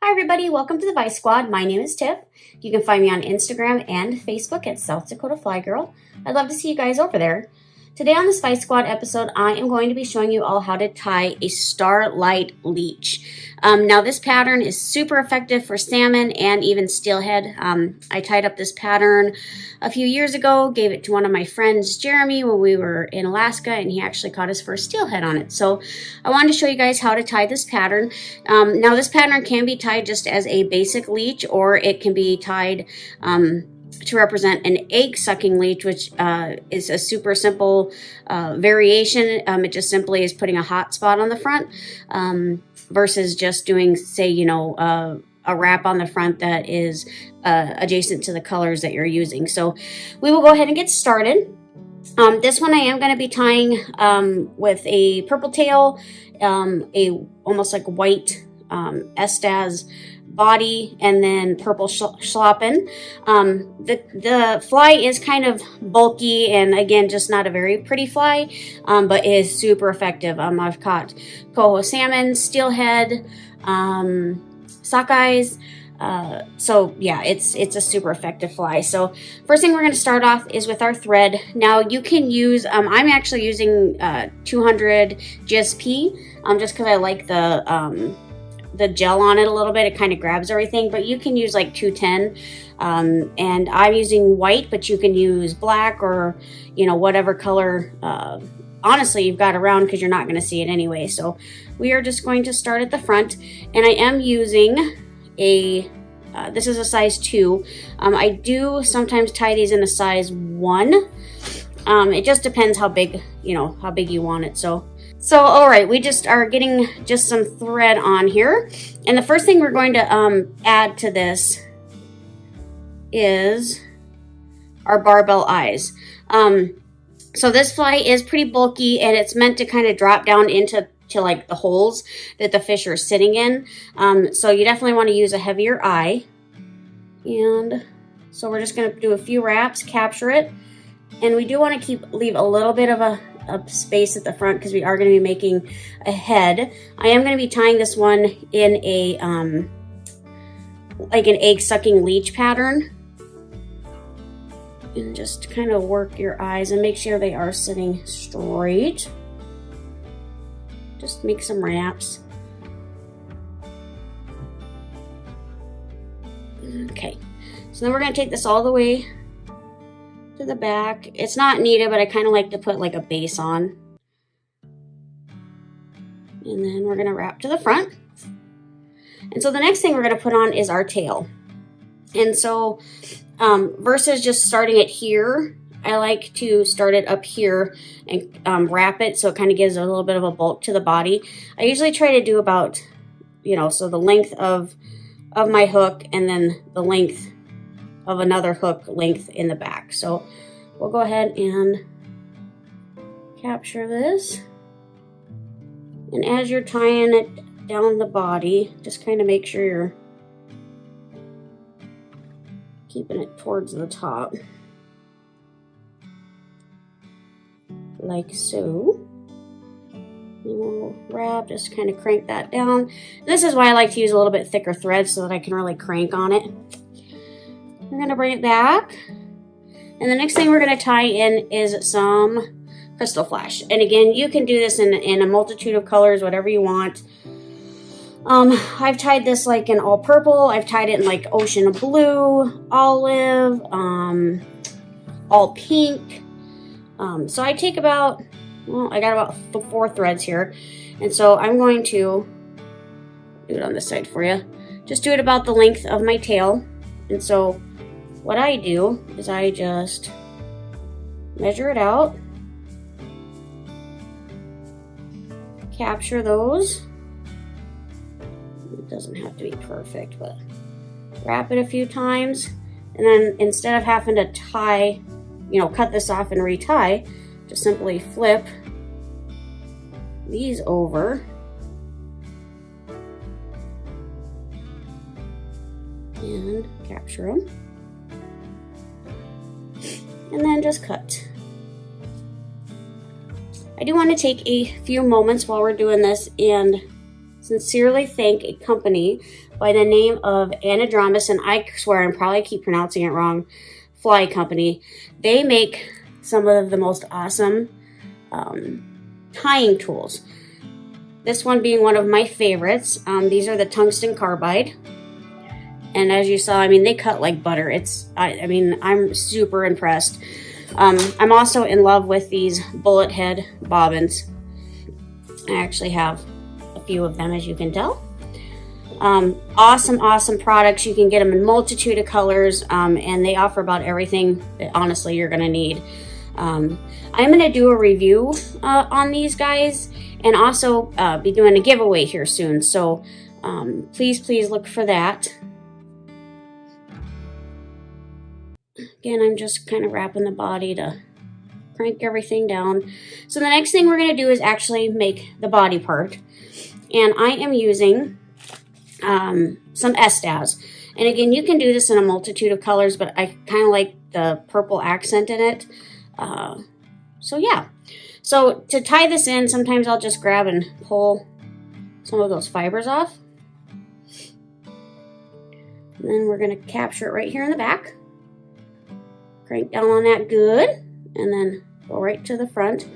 Hi everybody, welcome to the Vise Squad. My name is Tiff. You can find me on Instagram and Facebook at South Dakota Fly Girl. I'd love to see you guys over there. Today on this Vise Squad episode, I am going to be showing you all how to tie a Starlight Leech. Now this pattern is super effective for salmon and even steelhead. I tied up this pattern a few years ago, gave it to one of my friends, Jeremy, when we were in Alaska, and he actually caught his first steelhead on it. So I wanted to show you guys how to tie this pattern. Now this pattern can be tied just as a basic leech, or it can be tied to represent an egg-sucking leech, which is a super simple variation. It just simply is putting a hot spot on the front versus just doing, say, a wrap on the front that is adjacent to the colors that you're using. So we will go ahead and get started. This one I am going to be tying with a purple tail, almost like white Estaz body, and then purple Schlappen. The fly is kind of bulky and again just not a very pretty fly, but is super effective. I've caught coho salmon, steelhead, sockeyes. So yeah, it's a super effective fly. So first thing we're going to start off is with our thread. Now you can use, I'm actually using 200 GSP just because I like the gel on it a little bit. It kind of grabs everything, but you can use like 210. And I'm using white, but you can use black or, whatever color, honestly, you've got around, because you're not going to see it anyway. So we are just going to start at the front, and I am using this is a size 2. I do sometimes tie these in a size 1. It just depends how big you want it. So all right, we just are getting just some thread on here. And the first thing we're going to add to this is our Barbell Eyes. So this fly is pretty bulky, and it's meant to kind of drop down into like the holes that the fish are sitting in. So you definitely want to use a heavier eye. And so we're just going to do a few wraps, capture it. And we do want to leave a little bit of a space at the front because we are going to be making a head. I am going to be tying this one in a like an egg-sucking leech pattern. And just kind of work your eyes and make sure they are sitting straight. Just make some wraps. Okay, so then we're going to take this all the way to the back. It's not needed, but I kind of like to put like a base on. And then we're going to wrap to the front. And so the next thing we're going to put on is our tail. And so versus just starting it here, I like to start it up here and wrap it so it kind of gives a little bit of a bulk to the body. I usually try to do about, so the length of my hook and then the length of another hook length in the back. So we'll go ahead and capture this. And as you're tying it down the body, just kind of make sure you're keeping it towards the top. Like so. And we'll wrap, just kind of crank that down. This is why I like to use a little bit thicker thread so that I can really crank on it. We're going to bring it back. And the next thing we're going to tie in is some crystal flash. And again, you can do this in a multitude of colors, whatever you want. I've tied this like in all purple. I've tied it in like ocean blue, olive, all pink. So I take about, I got about 4 threads here. And so I'm going to do it on this side for you. Just do it about the length of my tail. And so what I do is I just measure it out, capture those. It doesn't have to be perfect, but wrap it a few times. And then instead of having to tie, cut this off and retie, just simply flip these over. And capture them. And then just cut. I do want to take a few moments while we're doing this and sincerely thank a company by the name of Anadromous, and I swear I probably keep pronouncing it wrong, fly company. They make some of the most awesome tying tools. This one being one of my favorites. These are the tungsten carbide. And as you saw, I mean, they cut like butter. I mean, I'm super impressed. I'm also in love with these bullet head bobbins. I actually have a few of them, as you can tell. Awesome products. You can get them in multitude of colors, and they offer about everything that honestly you're gonna need. I'm gonna do a review on these guys, and also be doing a giveaway here soon. So please look for that. Again, I'm just kind of wrapping the body to crank everything down. So the next thing we're going to do is actually make the body part. And I am using some Estaz. And again, you can do this in a multitude of colors, but I kind of like the purple accent in it. So yeah. So to tie this in, sometimes I'll just grab and pull some of those fibers off. And then we're going to capture it right here in the back. Crank down on that good, and then go right to the front.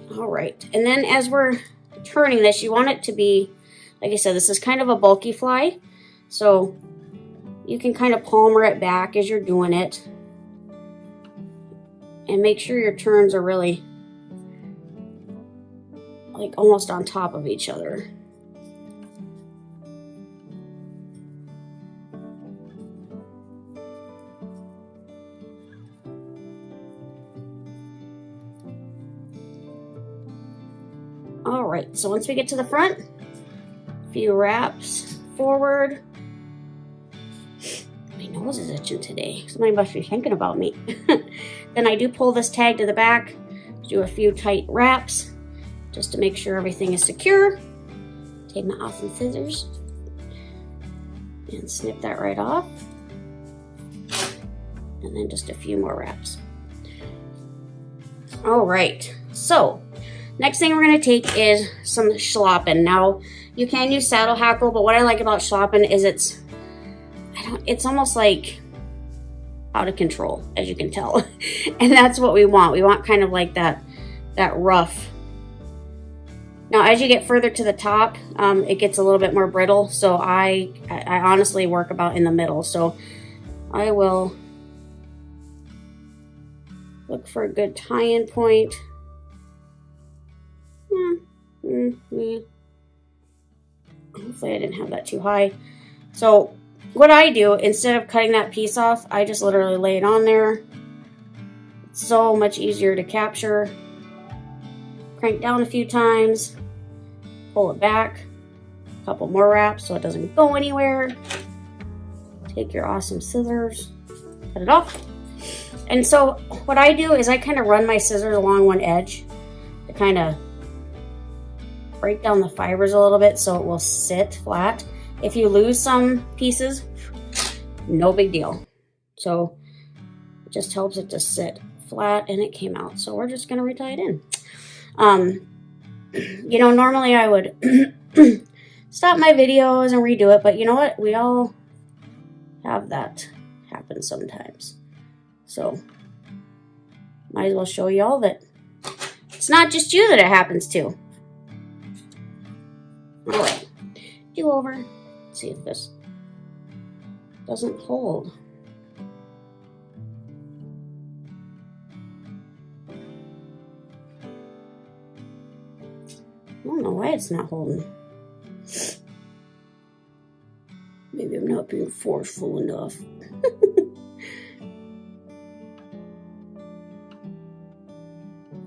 All right, and then as we're turning this, you want it to be, like I said, this is kind of a bulky fly, so you can kind of palmer it back as you're doing it, and make sure your turns are really like almost on top of each other. All right, so once we get to the front, a few wraps forward. My nose is itching today. Somebody must be thinking about me. Then I do pull this tag to the back, do a few tight wraps, just to make sure everything is secure. Take my awesome scissors and snip that right off. And then just a few more wraps. All right, so next thing we're going to take is some Schlappen. Now, you can use saddle hackle, but what I like about Schlappen is it's almost like out of control, as you can tell. And that's what we want. We want kind of like that rough. Now, as you get further to the top, it gets a little bit more brittle. So I honestly work about in the middle. So I will look for a good tie-in point. Hopefully I didn't have that too high. So what I do, instead of cutting that piece off, I just literally lay it on there. It's so much easier to capture. Crank down a few times, pull it back, a couple more wraps so it doesn't go anywhere. Take your awesome scissors, cut it off. And so what I do is I kind of run my scissors along one edge to kind of break down the fibers a little bit so it will sit flat. If you lose some pieces, no big deal. So it just helps it to sit flat, and it came out. So we're just going to retie it in. You know, normally I would stop my videos and redo it, but you know what? We all have that happen sometimes. So might as well show you all that it's not just you that it happens to. All right, do over. Let's see if this doesn't hold. I don't know why it's not holding. Maybe I'm not being forceful enough.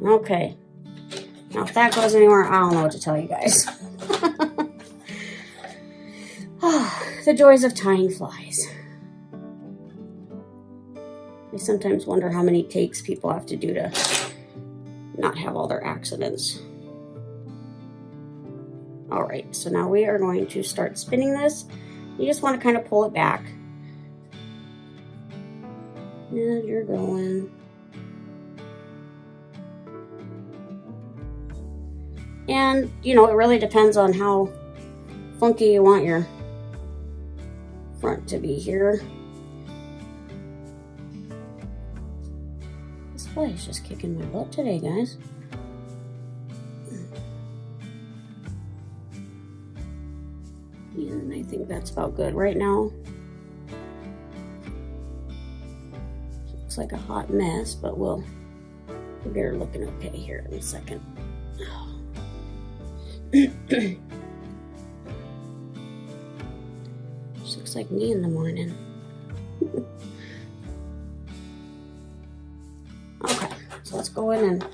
Okay. Now if that goes anywhere, I don't know what to tell you guys. The joys of tying flies. I sometimes wonder how many takes people have to do to not have all their accidents. All right, so now we are going to start spinning this. You just want to kind of pull it back. And you're going. And, you know, it really depends on how funky you want your front to be here. This fly is just kicking my butt today, guys. And I think that's about good right now. Looks like a hot mess, but we'll get her looking okay here in a second. She looks like me in the morning. Okay, so let's go in and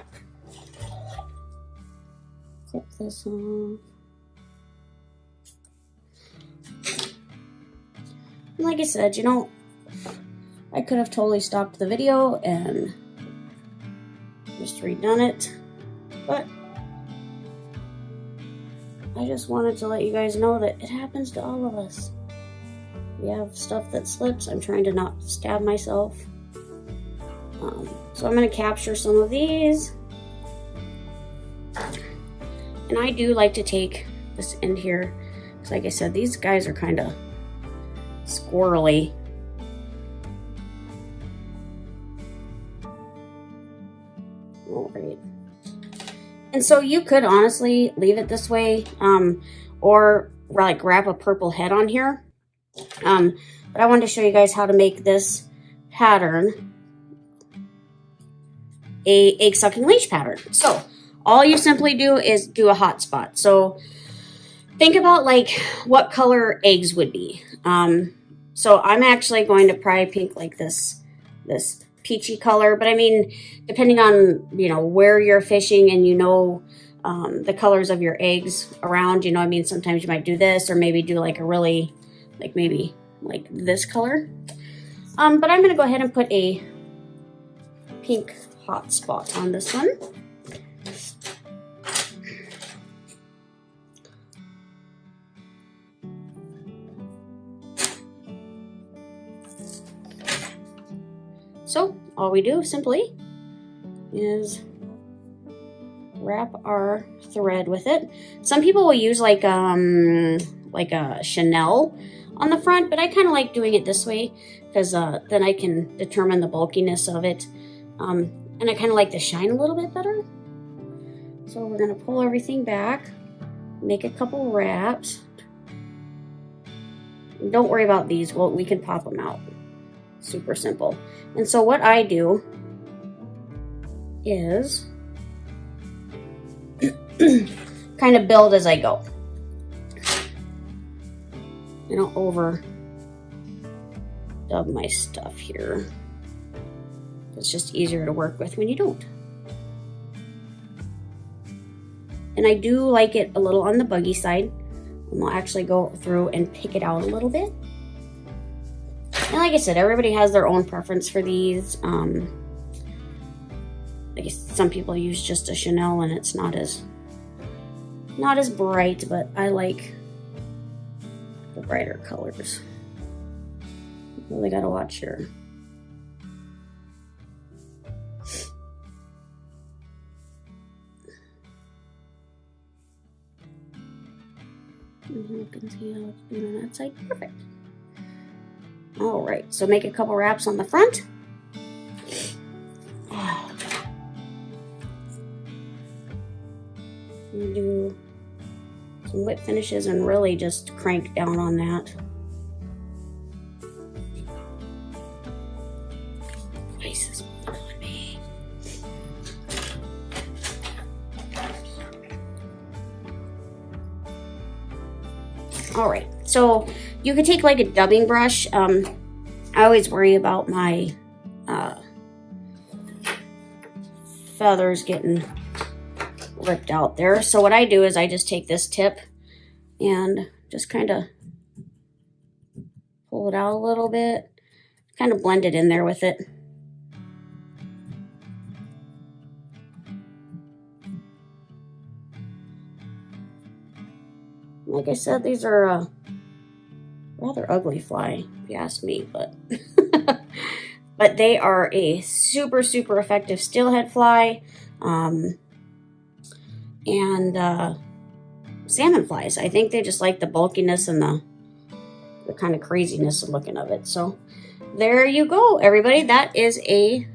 clip this off. And like I said, you know, I could have totally stopped the video and just redone it, but I just wanted to let you guys know that it happens to all of us. We have stuff that slips. I'm trying to not stab myself. So I'm going to capture some of these. And I do like to take this end here, because like I said, these guys are kind of squirrely. All right. And so you could honestly leave it this way, or like wrap a purple head on here. But I wanted to show you guys how to make this pattern a egg sucking leech pattern. So all you simply do is do a hot spot. So think about like what color eggs would be. So I'm actually going to probably pink like this peachy color, but I mean, depending on, you know, where you're fishing and you know, the colors of your eggs around, you know, I mean, sometimes you might do this or maybe do like a really, like maybe like this color. But I'm going to go ahead and put a pink hot spot on this one. So all we do simply is wrap our thread with it. Some people will use like a Chanel on the front, but I kind of like doing it this way because then I can determine the bulkiness of it. And I kind of like the shine a little bit better. So we're going to pull everything back, make a couple wraps. Don't worry about these. Well, we can pop them out. Super simple. And so what I do is kind of build as I go. I don't overdub my stuff here. It's just easier to work with when you don't. And I do like it a little on the buggy side. And we'll actually go through and pick it out a little bit. And like I said, everybody has their own preference for these. I guess some people use just a Chanel and it's not as bright, but I like the brighter colors. You really gotta watch your you can see how it's doing on that side. Perfect. All right, so make a couple wraps on the front. You do some whip finishes and really just crank down on that. Vise is moving on me. All right, so you could take like a dubbing brush. I always worry about my feathers getting ripped out there. So what I do is I just take this tip and just kind of pull it out a little bit, kind of blend it in there with it. Like I said, these are a rather ugly fly, if you ask me, but but they are a super, super effective steelhead fly. and salmon flies. I think they just like the bulkiness and the kind of craziness of looking of it. So there you go, everybody. That is a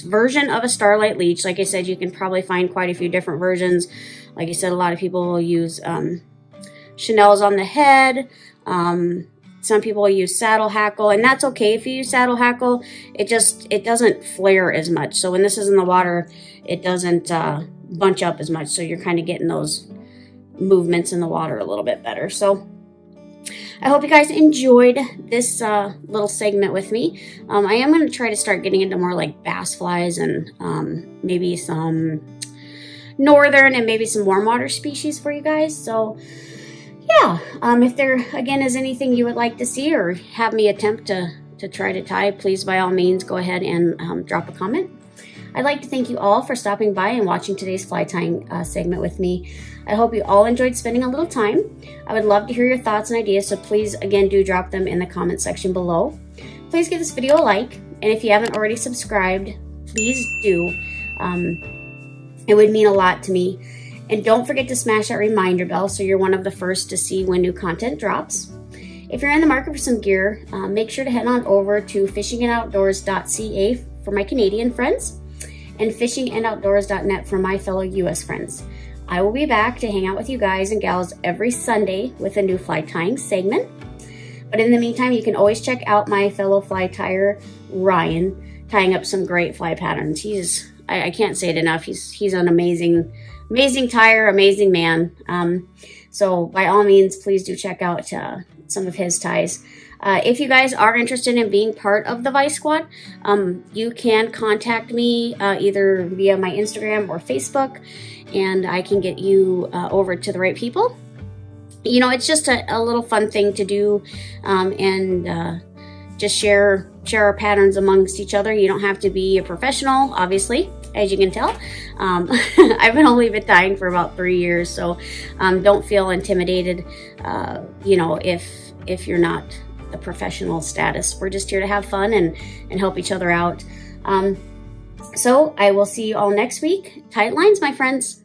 version of a Starlight Leech. Like I said, you can probably find quite a few different versions. Like I said, a lot of people will use Chanel's on the head. Some people will use saddle hackle, and that's okay if you use saddle hackle. It doesn't flare as much. So when this is in the water, it doesn't bunch up as much. So you're kind of getting those movements in the water a little bit better. So I hope you guys enjoyed this little segment with me. I am going to try to start getting into more like bass flies and maybe some northern and maybe some warm water species for you guys. So yeah, if there again is anything you would like to see or have me attempt to try to tie, please by all means go ahead and drop a comment. I'd like to thank you all for stopping by and watching today's fly tying segment with me. I hope you all enjoyed spending a little time. I would love to hear your thoughts and ideas, so please again do drop them in the comment section below. Please give this video a like, and if you haven't already subscribed, please do. It would mean a lot to me. And don't forget to smash that reminder bell so you're one of the first to see when new content drops. If you're in the market for some gear, make sure to head on over to fishingandoutdoors.ca for my Canadian friends and fishingandoutdoors.net for my fellow US friends. I will be back to hang out with you guys and gals every Sunday with a new fly tying segment. But in the meantime, you can always check out my fellow fly tyer, Ryan, tying up some great fly patterns. I can't say it enough. He's an amazing tyer, amazing man. So by all means, please do check out some of his ties. If you guys are interested in being part of the Vise Squad, you can contact me either via my Instagram or Facebook, and I can get you over to the right people. You know, it's just a little fun thing to do, and just share our patterns amongst each other. You don't have to be a professional, obviously, as you can tell. I've only been tying for about 3 years, so don't feel intimidated, you know, if you're not the professional status. We're just here to have fun and help each other out. So I will see you all next week. Tight lines, my friends.